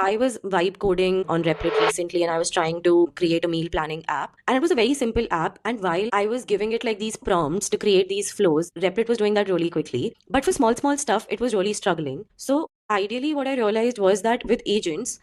I was vibe coding on Replit recently and I was trying to create a meal planning app. And it was a very simple app. And while I was giving it like these prompts to create these flows, Replit was doing that really quickly. But for small stuff, it was really struggling. So ideally, what I realized was that with agents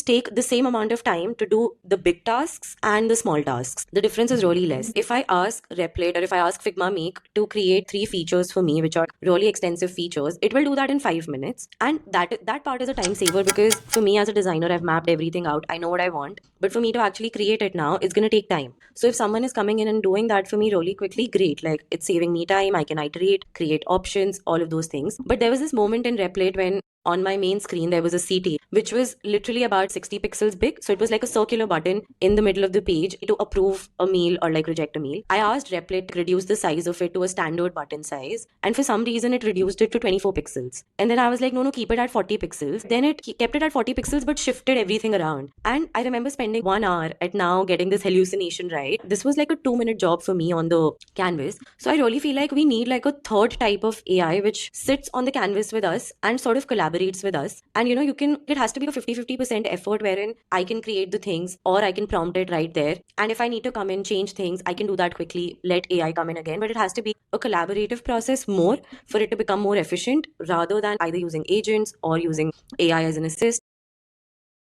take the same amount of time to do the big tasks and the small tasks. The difference is really less. If I ask Replit or if I ask Figma Make to create 3 features for me, which are really extensive features, it will do that in 5 minutes. And that part is a time saver because for me as a designer, I've mapped everything out. I know what I want. But for me to actually create it now, it's gonna take time. So if someone is coming in and doing that for me really quickly, great. Like it's saving me time. I can iterate, create options, all of those things. But there was this moment in Replit when on my main screen there was a CT which was literally about 60 pixels big, so it was like a circular button in the middle of the page to approve a meal or like reject a meal. I asked Replit to reduce the size of it to a standard button size, and for some reason it reduced it to 24 pixels. And then I was like, no, keep it at 40 pixels. Then it kept it at 40 pixels but shifted everything around. And I remember spending 1 hour at now getting this hallucination right. This was like a 2 minute job for me on the canvas. So I really feel like we need like a third type of AI which sits on the canvas with us and sort of collaborates with us. And it has to be a 50-50% effort wherein I can create the things or I can prompt it right there. And if I need to come in, change things, I can do that quickly, let AI come in again. But it has to be a collaborative process more for it to become more efficient rather than either using agents or using AI as an assist.